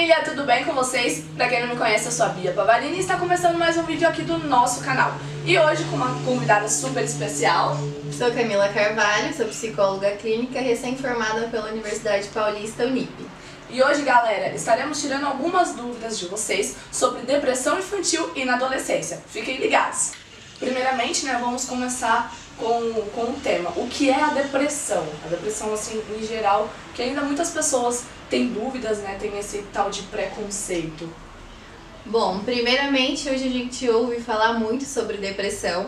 família, tudo bem com vocês? Pra quem não me conhece, eu sou a Bia Pavalini e está começando mais um vídeo aqui do nosso canal. E hoje com uma convidada super especial. Sou Camila Carvalho, sou psicóloga clínica recém-formada pela Universidade Paulista Unip. E hoje, galera, estaremos tirando algumas dúvidas de vocês sobre depressão infantil e na adolescência. Fiquem ligados! Primeiramente, vamos começar com o tema. O que é a depressão? A depressão, assim, em geral, que ainda muitas pessoas têm dúvidas, tem esse tal de preconceito. Bom, primeiramente, hoje a gente ouve falar muito sobre depressão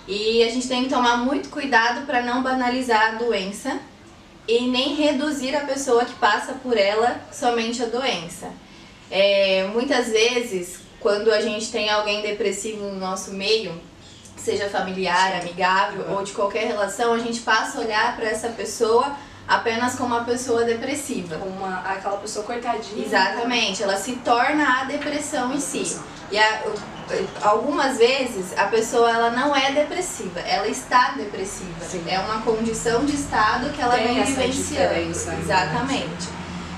e a gente tem que tomar muito cuidado para não banalizar a doença e nem reduzir a pessoa que passa por ela somente a doença. Muitas vezes, quando a gente tem alguém depressivo no nosso meio, seja familiar, amigável ou de qualquer relação, a gente passa a olhar para essa pessoa apenas como uma pessoa depressiva. Como aquela pessoa coitadinha. Exatamente, ela se torna a depressão em si. E algumas vezes a pessoa ela não é depressiva, ela está depressiva. Sim. É uma condição de estado que ela vem vivenciando. Exatamente.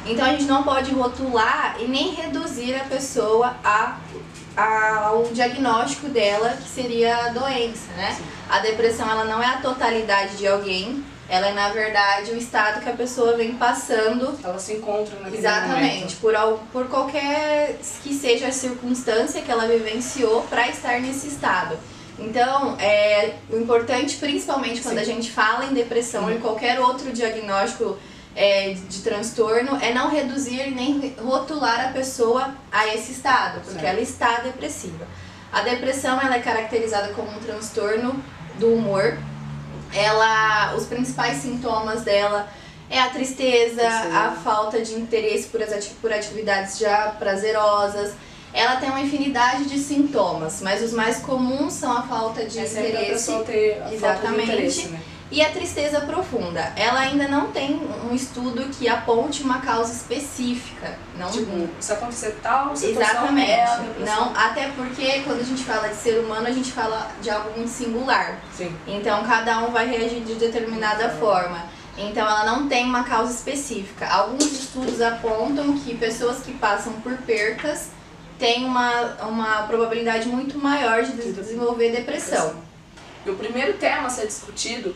Então a gente não pode rotular e nem reduzir a pessoa ao diagnóstico dela, que seria a doença, Sim. A depressão ela não é a totalidade de alguém, ela é na verdade o estado que a pessoa vem passando. Ela se encontra naquele Exatamente, por qualquer que seja a circunstância que ela vivenciou para estar nesse estado. Então, o importante, principalmente quando a gente fala em depressão ou em qualquer outro diagnóstico de transtorno, é não reduzir nem rotular a pessoa a esse estado, porque ela está depressiva. A depressão ela é caracterizada como um transtorno do humor. Os principais sintomas dela é a tristeza, a falta de interesse por atividades já prazerosas. Ela tem uma infinidade de sintomas, mas os mais comuns são a falta de interesse, exatamente, e a tristeza profunda. Ela ainda não tem um estudo que aponte uma causa específica. Não, se acontecer tal situação, exatamente. Não, até porque quando a gente fala de ser humano, a gente fala de algo muito singular. Sim. Então cada um vai reagir de determinada forma. Então ela não tem uma causa específica. Alguns estudos apontam que pessoas que passam por percas têm uma probabilidade muito maior de desenvolver depressão. E o primeiro tema a ser discutido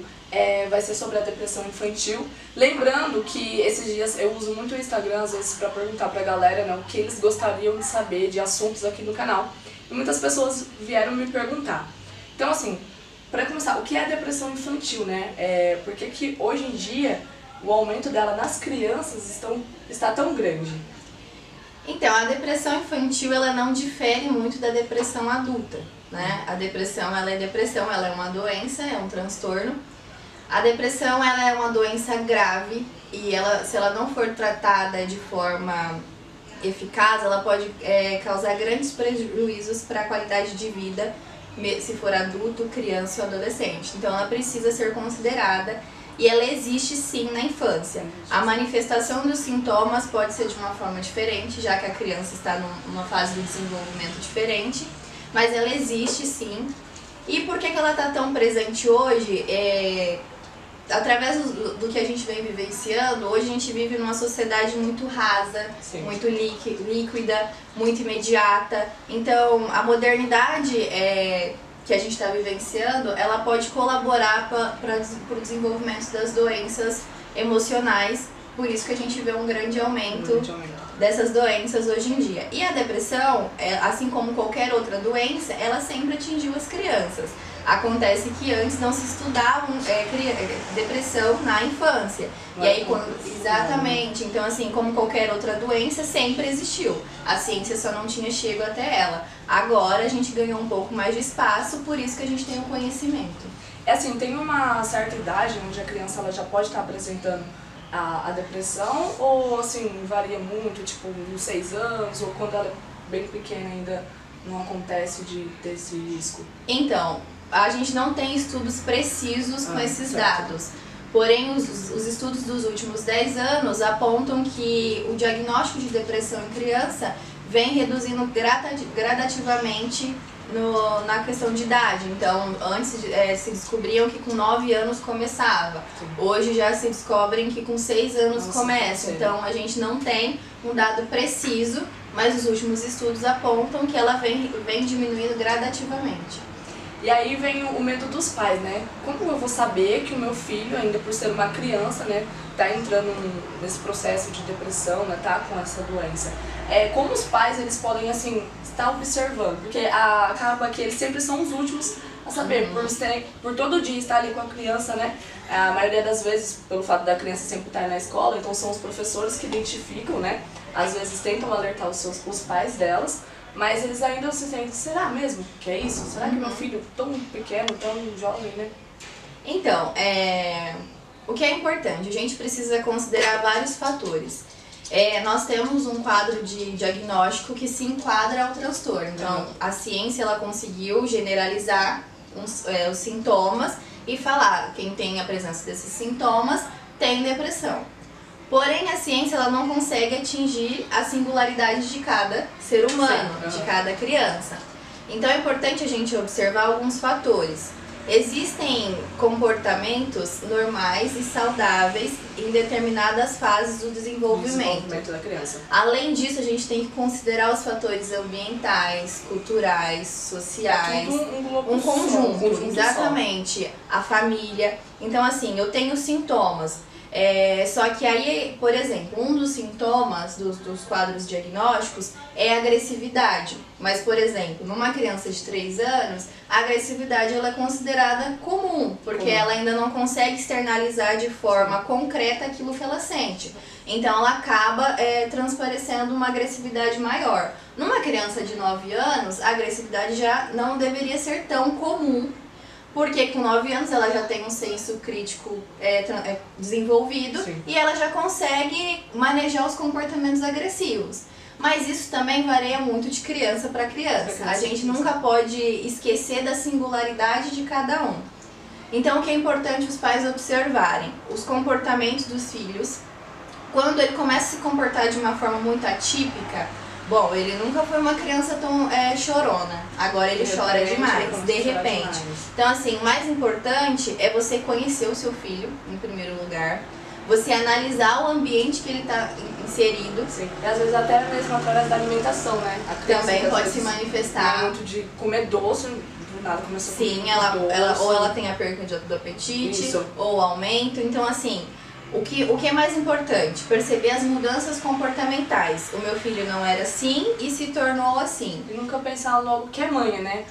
vai ser sobre a depressão infantil. Lembrando que esses dias eu uso muito o Instagram, às vezes, para perguntar pra galera o que eles gostariam de saber de assuntos aqui no canal. E muitas pessoas vieram me perguntar. Então, assim, para começar, o que é a depressão infantil, Por que hoje em dia o aumento dela nas crianças está tão grande? Então, a depressão infantil ela não difere muito da depressão adulta, A depressão, ela é uma doença, é um transtorno. A depressão, ela é uma doença grave e se ela não for tratada de forma eficaz, ela pode causar grandes prejuízos para a qualidade de vida, se for adulto, criança ou adolescente. Então, ela precisa ser considerada. E ela existe sim na infância. A manifestação dos sintomas pode ser de uma forma diferente, já que a criança está numa fase do desenvolvimento diferente, mas ela existe sim. E por que ela está tão presente hoje? Através do que a gente vem vivenciando, hoje a gente vive numa sociedade muito rasa, sim, muito líquida, muito imediata. Então a modernidade que a gente está vivenciando, ela pode colaborar para o desenvolvimento das doenças emocionais, por isso que a gente vê um grande aumento dessas doenças hoje em dia. E a depressão, assim como qualquer outra doença, ela sempre atingiu as crianças. Acontece que antes não se estudava depressão na infância. Exatamente. Então, assim, como qualquer outra doença, sempre existiu. A ciência só não tinha chego até ela. Agora a gente ganhou um pouco mais de espaço, por isso que a gente tem o conhecimento. Tem uma certa idade onde a criança ela já pode estar apresentando a depressão, ou assim, varia muito, tipo, nos 6 anos, ou quando ela é bem pequena ainda não acontece de ter esse risco? Então, a gente não tem estudos precisos com esses dados. Porém, os estudos dos últimos 10 anos apontam que o diagnóstico de depressão em criança vem reduzindo gradativamente na questão de idade. Então, antes se descobriam que com 9 anos começava. Hoje já se descobrem que com 6 anos começa. Então, a gente não tem um dado preciso, mas os últimos estudos apontam que ela vem diminuindo gradativamente. E aí vem o medo dos pais, né? Como eu vou saber que o meu filho, ainda por ser uma criança, né, tá entrando nesse processo de depressão, né, tá com essa doença? Como os pais, eles podem, assim, estar observando? Porque acaba que eles sempre são os últimos a saber, por todo dia estar ali com a criança, né? A maioria das vezes, pelo fato da criança sempre estar na escola, então são os professores que identificam, né? Às vezes tentam alertar os pais delas, mas eles ainda se sentem, será mesmo que é isso? Será que meu filho tão pequeno, tão jovem, né? Então, o que é importante? A gente precisa considerar vários fatores. Nós temos um quadro de diagnóstico que se enquadra ao transtorno. Então, a ciência ela conseguiu generalizar os sintomas e falar quem tem a presença desses sintomas tem depressão. Porém, a ciência ela não consegue atingir a singularidade de cada ser humano, de cada criança. Então, é importante a gente observar alguns fatores. Existem comportamentos normais e saudáveis em determinadas fases do desenvolvimento da criança. Além disso, a gente tem que considerar os fatores ambientais, culturais, sociais, um conjunto, exatamente, a família. Então, assim, eu tenho sintomas. Só que aí, por exemplo, um dos sintomas dos quadros diagnósticos é a agressividade. Mas, por exemplo, numa criança de 3 anos, a agressividade ela é considerada comum, porque ela ainda não consegue externalizar de forma concreta aquilo que ela sente. Então, ela acaba transparecendo uma agressividade maior. Numa criança de 9 anos, a agressividade já não deveria ser tão comum, porque com 9 anos ela já tem um senso crítico desenvolvido. Sim. E ela já consegue manejar os comportamentos agressivos. Mas isso também varia muito de criança para criança. A gente nunca pode esquecer da singularidade de cada um. Então, o que é importante os pais observarem? Os comportamentos dos filhos. Quando ele começa a se comportar de uma forma muito atípica, bom, ele nunca foi uma criança tão chorona, agora ele chora demais, de repente. Então, assim, o mais importante é você conhecer o seu filho, em primeiro lugar, você analisar o ambiente que ele está inserido. Sim. E às vezes até mesmo através da alimentação, né? A criança também pode se manifestar. Muito de comer doce, do nada começou a comer Sim, ela tem a perda do apetite, isso, ou aumento, então assim... O que é mais importante? Perceber as mudanças comportamentais. O meu filho não era assim e se tornou assim. E nunca pensar logo que é mãe, né?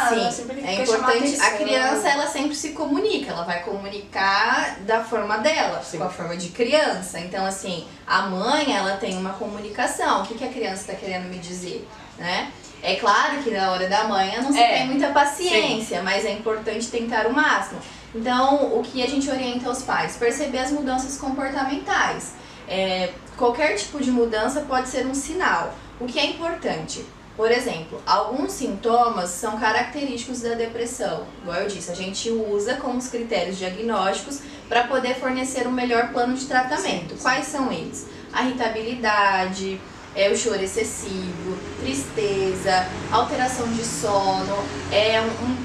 Sim, é importante. A criança, ela sempre se comunica. Ela vai comunicar da forma dela, sim, com a forma de criança. Então, assim, a mãe, ela tem uma comunicação. O que a criança está querendo me dizer, né? É claro que na hora da manhã não se tem muita paciência, sim, mas é importante tentar o máximo. Então, o que a gente orienta aos pais? Perceber as mudanças comportamentais. Qualquer tipo de mudança pode ser um sinal. O que é importante? Por exemplo, alguns sintomas são característicos da depressão. Igual eu disse, a gente usa como os critérios diagnósticos para poder fornecer um melhor plano de tratamento. Sim. Quais são eles? A irritabilidade, o choro excessivo, tristeza, alteração de sono.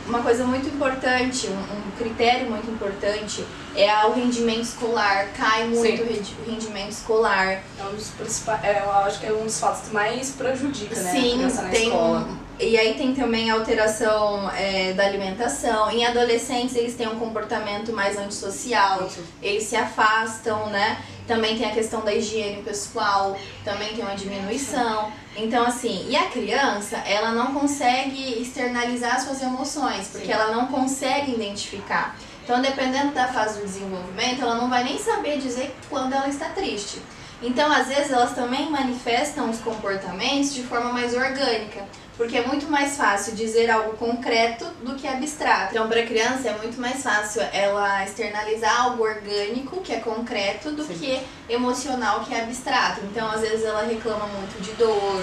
Uma coisa muito importante, um critério muito importante é o rendimento escolar. Cai muito o rendimento escolar. É um dos principais, eu acho que é um dos fatos que mais prejudica, né, sim, a criança na escola. E aí tem também a alteração da alimentação. Em adolescentes eles têm um comportamento mais antissocial, eles se afastam, né? Também tem a questão da higiene pessoal, também tem uma diminuição. Então, assim, e a criança, ela não consegue externalizar suas emoções, porque ela não consegue identificar. Então, dependendo da fase do desenvolvimento, ela não vai nem saber dizer quando ela está triste. Então, às vezes, elas também manifestam os comportamentos de forma mais orgânica, porque é muito mais fácil dizer algo concreto do que abstrato. Então, para a criança, é muito mais fácil ela externalizar algo orgânico, que é concreto, do que emocional, que é abstrato. Então, às vezes, ela reclama muito de dor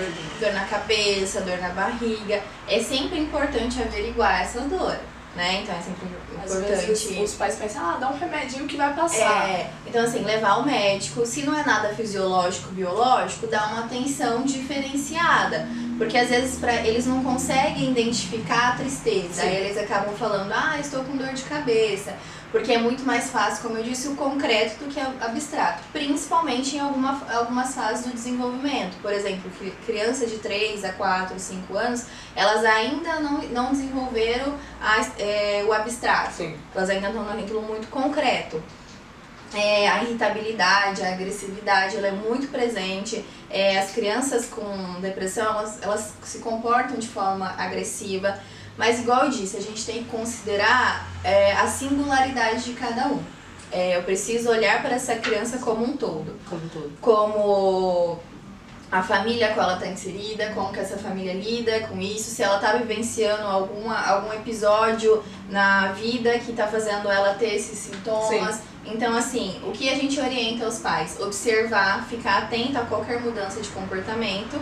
na cabeça, dor na barriga. É sempre importante averiguar essa dor, né? Então, é sempre importante. Às vezes os pais pensam, dá um remedinho que vai passar. Então, assim, levar ao médico. Se não é nada fisiológico, biológico, dá uma atenção diferenciada. Porque às vezes eles não conseguem identificar a tristeza. Sim. Aí eles acabam falando, estou com dor de cabeça. Porque é muito mais fácil, como eu disse, o concreto do que o abstrato. Principalmente em algumas fases do desenvolvimento. Por exemplo, crianças de 3 a 4, 5 anos, elas ainda não desenvolveram o abstrato. Sim. Elas ainda estão naquilo muito concreto. A irritabilidade, a agressividade, ela é muito presente. As crianças com depressão, elas se comportam de forma agressiva. Mas, igual eu disse, a gente tem que considerar a singularidade de cada um. Eu preciso olhar para essa criança como um todo. Como a família a qual ela está inserida, como que essa família lida com isso, se ela está vivenciando algum episódio na vida que está fazendo ela ter esses sintomas. Sim. Então, assim, o que a gente orienta aos pais? Observar, ficar atento a qualquer mudança de comportamento.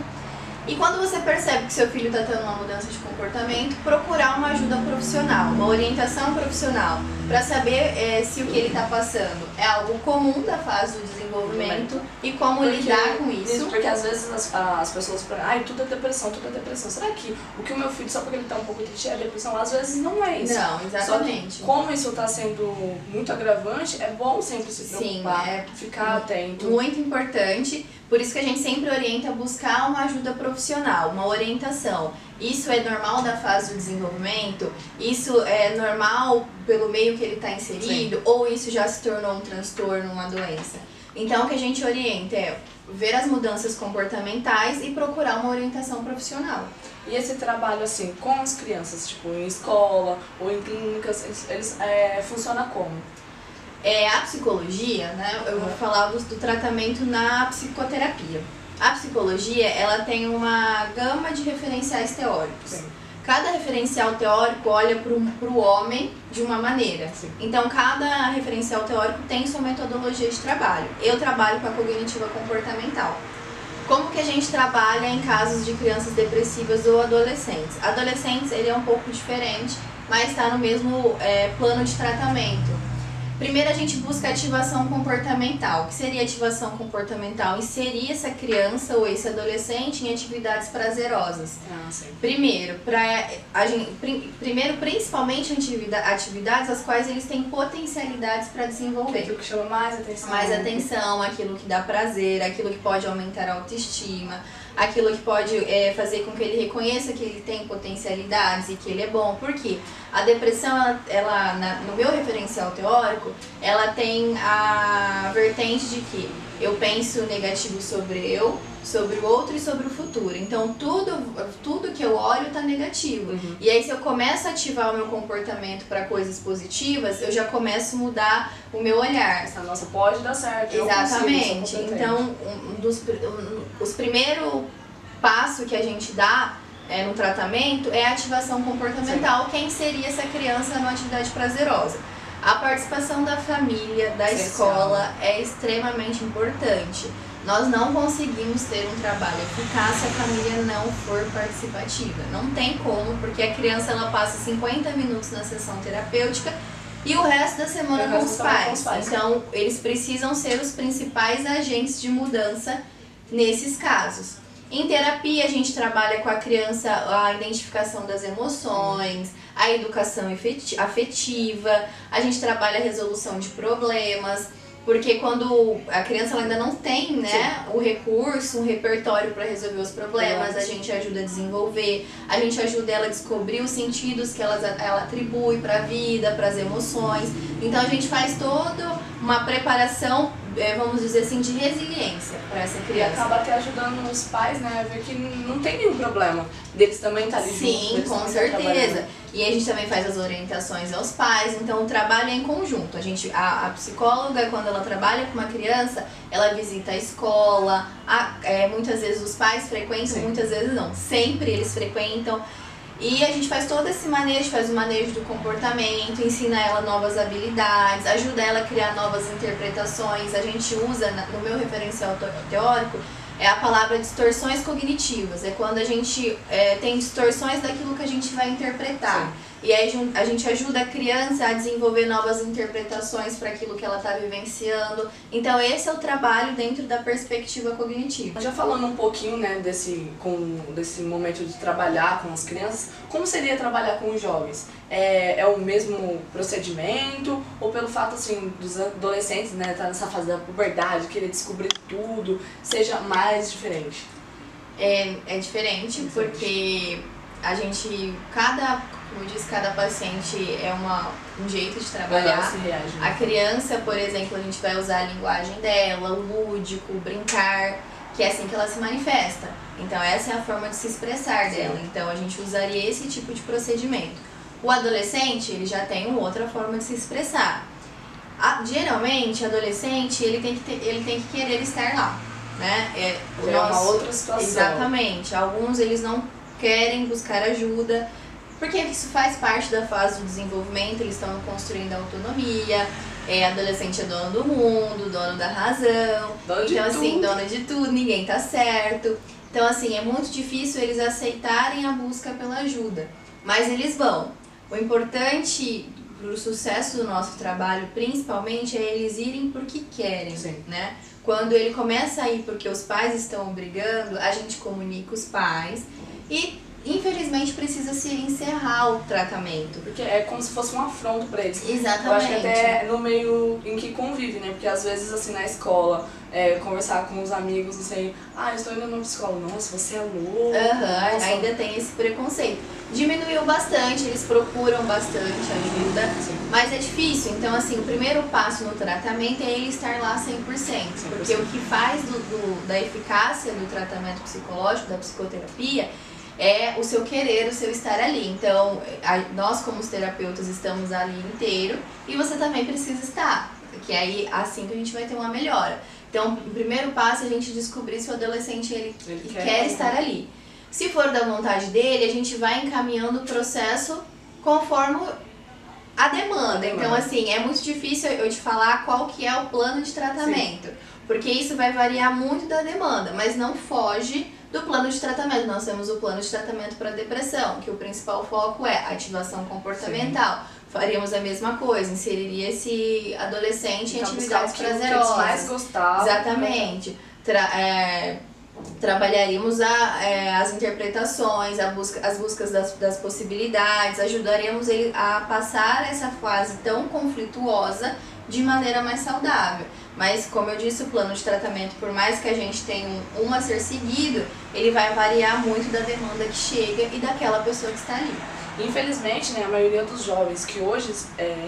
E quando você percebe que seu filho está tendo uma mudança de comportamento, procurar uma ajuda profissional, uma orientação profissional, para saber se o que ele está passando é algo comum da fase do desenvolvimento e como lidar com isso. Porque às vezes as pessoas falam, tudo é depressão, tudo é depressão. Será que o que o meu filho, só porque ele está um pouco triste, é depressão? Às vezes não é isso. Não, exatamente. Só que, como isso está sendo muito agravante, é bom sempre se preocupar, ficar atento. Muito importante. Por isso que a gente sempre orienta a buscar uma ajuda profissional, uma orientação. Isso é normal da fase do desenvolvimento? Isso é normal pelo meio que ele está inserido? Sim. Ou isso já se tornou um transtorno, uma doença? Então, o que a gente orienta é ver as mudanças comportamentais e procurar uma orientação profissional. E esse trabalho, assim, com as crianças, tipo, em escola ou em clínicas, eles funciona como? A psicologia, né, eu vou falar do tratamento na psicoterapia. A psicologia, ela tem uma gama de referenciais teóricos. Sim. Cada referencial teórico olha para o homem de uma maneira. Sim. Então, cada referencial teórico tem sua metodologia de trabalho. Eu trabalho com a cognitiva comportamental. Como que a gente trabalha em casos de crianças depressivas ou adolescentes? Adolescentes, ele é um pouco diferente, mas está no mesmo plano de tratamento. Primeiro a gente busca ativação comportamental. O que seria ativação comportamental? Inserir essa criança ou esse adolescente em atividades prazerosas. Sim. Primeiro, principalmente atividades as quais eles têm potencialidades para desenvolver. Aquilo que chama mais atenção. Mais atenção, aquilo que dá prazer, aquilo que pode aumentar a autoestima, aquilo que pode fazer com que ele reconheça que ele tem potencialidades e que ele é bom. Por quê? A depressão, no meu referencial teórico, ela tem a vertente de que eu penso negativo sobre o outro e sobre o futuro. Então, tudo que eu olho está negativo. Uhum. E aí, se eu começo a ativar o meu comportamento para coisas positivas, eu já começo a mudar o meu olhar. Nossa, pode dar certo. Exatamente. Então, os primeiros passos que a gente dá no tratamento é a ativação comportamental, que é inserir essa criança numa atividade prazerosa. A participação da família, da escola é extremamente importante. Nós não conseguimos ter um trabalho eficaz se a família não for participativa. Não tem como, porque a criança ela passa 50 minutos na sessão terapêutica e o resto da semana com os pais. Então, eles precisam ser os principais agentes de mudança nesses casos. Em terapia, a gente trabalha com a criança a identificação das emoções, a educação afetiva, a gente trabalha a resolução de problemas, porque quando a criança ela ainda não tem, né, o recurso, um repertório para resolver os problemas, a gente ajuda a desenvolver, a gente ajuda ela a descobrir os sentidos que ela atribui para a vida, para as emoções. Então a gente faz toda uma preparação, vamos dizer assim, de resiliência para essa criança. E acaba até ajudando os pais, né, a ver que não tem nenhum problema deles também estar ali juntos. Sim, com certeza. E a gente também faz as orientações aos pais, então o trabalho é em conjunto. A psicóloga, quando ela trabalha com uma criança, ela visita a escola, muitas vezes os pais frequentam, muitas vezes não. Sempre eles frequentam. E a gente faz todo esse manejo, faz o manejo do comportamento, ensina ela novas habilidades, ajuda ela a criar novas interpretações. A gente usa, no meu referencial teórico, a palavra distorções cognitivas. É quando a gente tem distorções daquilo que a gente vai interpretar. Sim. E aí a gente ajuda a criança a desenvolver novas interpretações para aquilo que ela está vivenciando. Então esse é o trabalho dentro da perspectiva cognitiva. Já falando um pouquinho, né, desse momento de trabalhar com as crianças, como seria trabalhar com os jovens? É o mesmo procedimento ou pelo fato assim dos adolescentes, né, estar nessa fase da puberdade, querer descobrir tudo, seja mais diferente? É diferente porque a gente, como eu disse, cada paciente é um jeito de trabalhar. Se reage, né? A criança, por exemplo, a gente vai usar a linguagem dela, o lúdico, o brincar, que é assim que ela se manifesta. Então essa é a forma de se expressar dela. Então a gente usaria esse tipo de procedimento. O adolescente, ele já tem uma outra forma de se expressar. Geralmente, adolescente, ele tem que querer estar lá, né? É uma outra situação. Exatamente. Alguns, eles não querem buscar ajuda, porque isso faz parte da fase do desenvolvimento, eles estão construindo a autonomia, adolescente é dono do mundo, dono da razão, então assim, dono de tudo, ninguém tá certo. Então assim, é muito difícil eles aceitarem a busca pela ajuda, mas eles vão. O importante para o sucesso do nosso trabalho, principalmente, é eles irem porque querem, né? Quando ele começa a ir porque os pais estão obrigando, a gente comunica os pais e, infelizmente, precisa se encerrar o tratamento. Porque é como se fosse um afronto para eles. Exatamente. Eu acho que até no meio em que convive, né? Porque às vezes, assim, na escola, conversar com os amigos, não sei, eu estou indo numa escola, nossa, você é louco. Ainda tem esse preconceito. Diminuiu bastante, eles procuram bastante ajuda, mas é difícil. Então, assim, o primeiro passo no tratamento é ele estar lá 100%. Porque o que faz da eficácia do tratamento psicológico, da psicoterapia, é o seu querer, o seu estar ali. Então, nós como os terapeutas estamos ali inteiro e você também precisa estar, que aí assim que a gente vai ter uma melhora. Então, o primeiro passo é a gente descobrir se o adolescente ele quer estar ali. Se for da vontade dele, a gente vai encaminhando o processo conforme a demanda. Então, assim, é muito difícil eu te falar qual que é o plano de tratamento, porque isso vai variar muito da demanda, mas não foge do plano de tratamento. Nós temos o plano de tratamento para depressão, que o principal foco é ativação comportamental. Faríamos a mesma coisa, inseriria esse adolescente em atividades prazerosas. Mais gostavam. Exatamente. Trabalharíamos as interpretações, as buscas das possibilidades, ajudaríamos ele a passar essa fase tão conflituosa de maneira mais saudável. Mas, como eu disse, o plano de tratamento, por mais que a gente tenha um a ser seguido, ele vai variar muito da demanda que chega e daquela pessoa que está ali. Infelizmente, né, a maioria dos jovens que hoje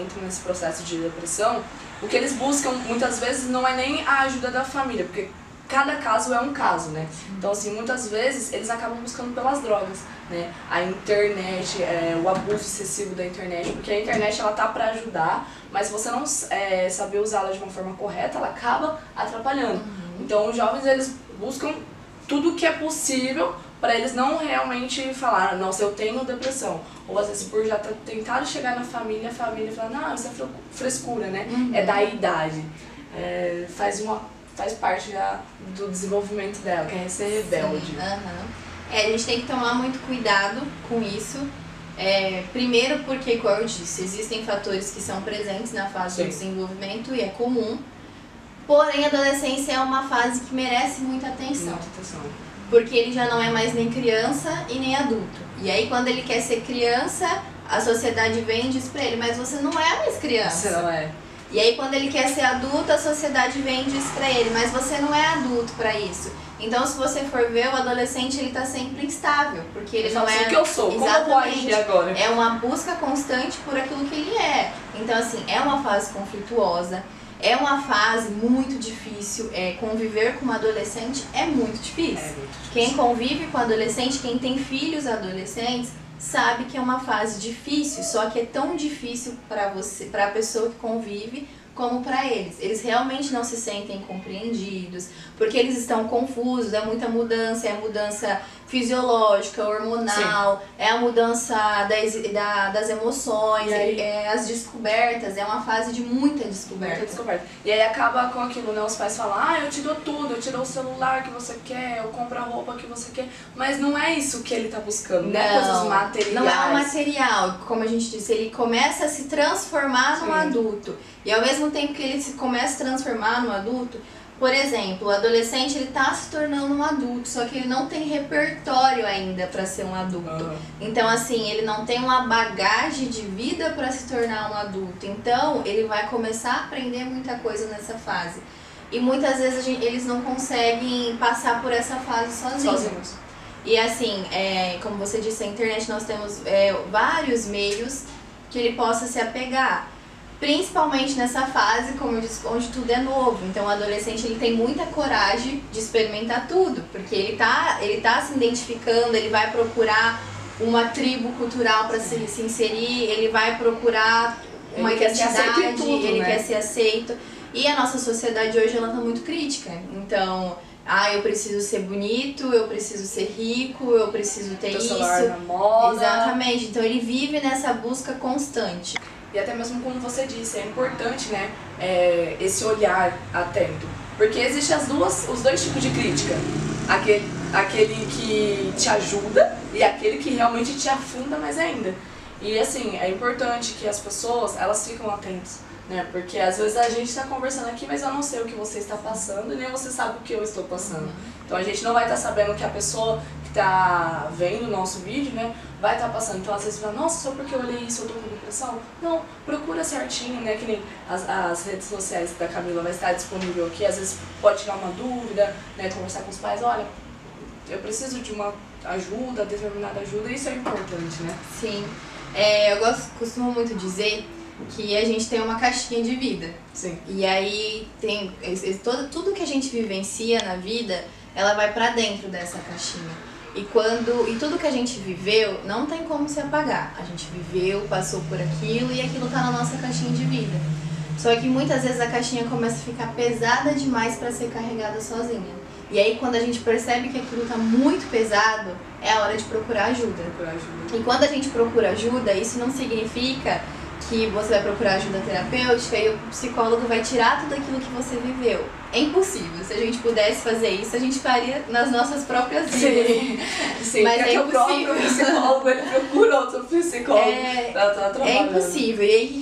entram nesse processo de depressão, o que eles buscam muitas vezes não é nem a ajuda da família, porque cada caso é um caso, né? Então, assim, muitas vezes eles acabam buscando pelas drogas, né? A internet, o abuso excessivo da internet, porque a internet ela tá para ajudar, mas se você não saber usá-la de uma forma correta, ela acaba atrapalhando. Então, os jovens, eles buscam tudo que é possível para eles não realmente falar, nossa, eu tenho depressão. Ou às vezes por já ter tentado chegar na família, a família fala, não, isso é frescura, né? É da idade. Faz parte já do desenvolvimento dela, quer ser rebelde. A gente tem que tomar muito cuidado com isso. Primeiro porque, como eu disse, existem fatores que são presentes na fase do desenvolvimento e é comum. Porém, a adolescência é uma fase que merece muita atenção. Porque ele já não é mais nem criança e nem adulto. E aí, quando ele quer ser criança, a sociedade vem e diz pra ele, mas você não é mais criança. Você não é. E aí, quando ele quer ser adulto, a sociedade vem e diz pra ele, mas você não é adulto pra isso. Então, se você for ver, o adolescente, ele tá sempre instável, porque ele não é... o que eu sou, como eu vou agir agora? É uma busca constante por aquilo que ele é. Então, assim, é uma fase conflituosa, é uma fase muito difícil. Conviver com um adolescente é muito difícil. Quem convive com adolescente, quem tem filhos adolescentes, sabe que é uma fase difícil, só que é tão difícil para você, para a pessoa que convive, como para eles. Eles realmente não se sentem compreendidos, porque eles estão confusos, é muita mudança, fisiológica, hormonal, é a mudança das emoções, as descobertas, é uma fase de muita descoberta. Muita descoberta. E aí acaba com aquilo, né? Os pais falam, eu te dou tudo, eu te dou o celular que você quer, eu compro a roupa que você quer, mas não é isso que ele tá buscando, não é coisas materiais. Não é o material, como a gente disse, ele começa a se transformar num adulto. E ao mesmo tempo que ele se começa a transformar num adulto, por exemplo, o adolescente ele tá se tornando um adulto, só que ele não tem repertório ainda para ser um adulto. Então assim, ele não tem uma bagagem de vida para se tornar um adulto. Então ele vai começar a aprender muita coisa nessa fase. E muitas vezes eles não conseguem passar por essa fase sozinhos. E assim, como você disse, a internet nós temos vários meios que ele possa se apegar. Principalmente nessa fase, como eu disse, onde tudo é novo. Então o adolescente ele tem muita coragem de experimentar tudo, porque ele tá se identificando, ele vai procurar uma tribo cultural para se inserir, ele vai procurar uma identidade, ele quer ser aceito. E a nossa sociedade hoje ela tá muito crítica. Então, eu preciso ser bonito, eu preciso ser rico, eu preciso ter isso. Celular na moda. Exatamente. Então ele vive nessa busca constante. E até mesmo como você disse, é importante, né, esse olhar atento. Porque existem os dois tipos de crítica. Aquele que te ajuda e aquele que realmente te afunda mais ainda. E assim, é importante que as pessoas, elas ficam atentas, né? Porque às vezes a gente está conversando aqui, mas eu não sei o que você está passando e nem você sabe o que eu estou passando. Então a gente não vai estar sabendo o que a pessoa que está vendo o nosso vídeo, né, vai estar passando. Então às vezes fala, nossa, só porque eu olhei isso eu tô com depressão? Não, procura certinho, né, que nem as redes sociais da Camila vai estar disponível aqui. Às vezes pode tirar uma dúvida, né, conversar com os pais, olha, eu preciso de uma ajuda, determinada ajuda, isso é importante, né? Sim, costumo muito dizer que a gente tem uma caixinha de vida. Sim. E aí tem tudo que a gente vivencia na vida, ela vai pra dentro dessa caixinha. E tudo que a gente viveu não tem como se apagar. A gente viveu, passou por aquilo e aquilo tá na nossa caixinha de vida. Só que muitas vezes a caixinha começa a ficar pesada demais para ser carregada sozinha. E aí quando a gente percebe que aquilo tá muito pesado, é a hora de procurar ajuda. E quando a gente procura ajuda, isso não significa que você vai procurar ajuda terapêutica e o psicólogo vai tirar tudo aquilo que você viveu. É impossível. Se a gente pudesse fazer isso, a gente faria nas nossas próprias vidas. Sim, mas é impossível. O próprio psicólogo, ele procura outro psicólogo pra estar trabalhando. É impossível. E aí, o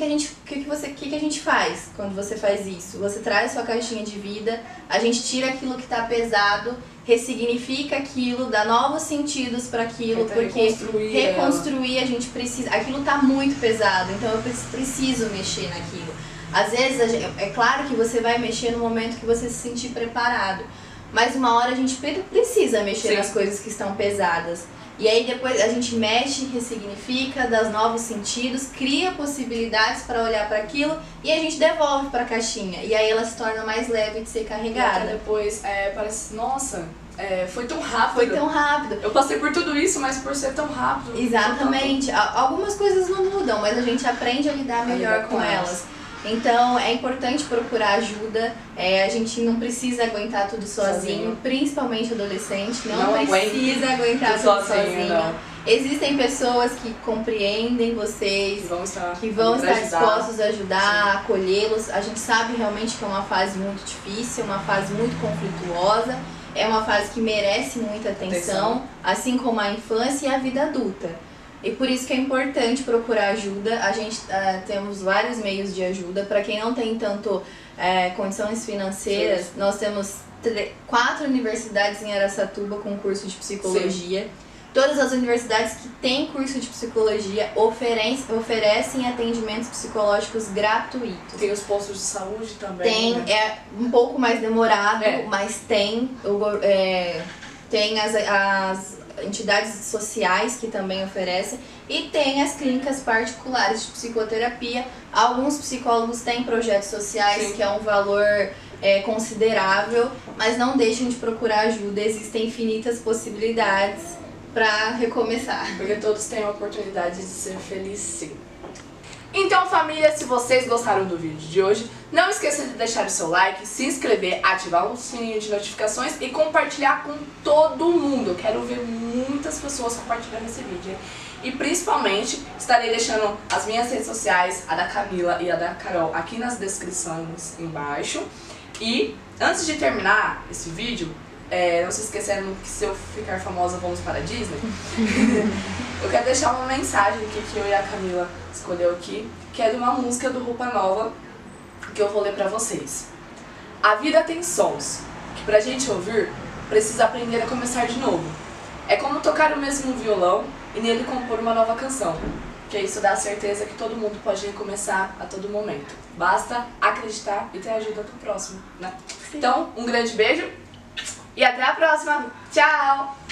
que a gente faz quando você faz isso? Você traz sua caixinha de vida, a gente tira aquilo que tá pesado, ressignifica aquilo, dá novos sentidos para aquilo, porque reconstruir a gente precisa. Aquilo tá muito pesado, então eu preciso mexer naquilo. Às vezes, é claro que você vai mexer no momento que você se sentir preparado, mas uma hora a gente precisa mexer nas coisas que estão pesadas. E aí depois a gente mexe, ressignifica, dá novos sentidos, cria possibilidades para olhar para aquilo e a gente devolve para a caixinha. E aí ela se torna mais leve de ser carregada. E depois parece, nossa, foi tão rápido. Foi tão rápido. Eu passei por tudo isso, mas por ser tão rápido. Exatamente. Algumas coisas não mudam, mas a gente aprende a lidar melhor com elas. Então é importante procurar ajuda, a gente não precisa aguentar tudo sozinho, principalmente adolescente, não precisa aguentar tudo sozinho. Não. Existem pessoas que compreendem vocês, que vão estar dispostos a ajudar, a acolhê-los. A gente sabe realmente que é uma fase muito difícil, uma fase muito conflituosa, é uma fase que merece muita atenção, assim como a infância e a vida adulta. E por isso que é importante procurar ajuda. A gente temos vários meios de ajuda. Para quem não tem tanto condições financeiras, nós temos 4 universidades em Araçatuba com curso de psicologia. Todas as universidades que têm curso de psicologia oferecem atendimentos psicológicos gratuitos. Tem os postos de saúde também. Tem, né? é um pouco mais demorado, mas tem. Tem as entidades sociais que também oferecem e tem as clínicas particulares de psicoterapia. Alguns psicólogos têm projetos sociais, que é um valor considerável, mas não deixem de procurar ajuda, existem infinitas possibilidades para recomeçar. Porque todos têm a oportunidade de ser felizes, sim. Então, família, se vocês gostaram do vídeo de hoje, não esqueça de deixar o seu like, se inscrever, ativar o sininho de notificações e compartilhar com todo mundo. Eu quero ver muitas pessoas compartilhando esse vídeo, hein? E principalmente, estarei deixando as minhas redes sociais, a da Camila e a da Carol, aqui nas descrições embaixo. E antes de terminar esse vídeo, não se esquecendo que se eu ficar famosa vamos para a Disney, eu quero deixar uma mensagem aqui que eu e a Camila escolheu aqui, que é de uma música do Roupa Nova, que eu vou ler pra vocês. A vida tem sons, que pra gente ouvir, precisa aprender a começar de novo. É como tocar o mesmo violão e nele compor uma nova canção, que isso dá a certeza que todo mundo pode recomeçar a todo momento. Basta acreditar e ter a ajuda do próximo, né? Então, um grande beijo e até a próxima. Tchau!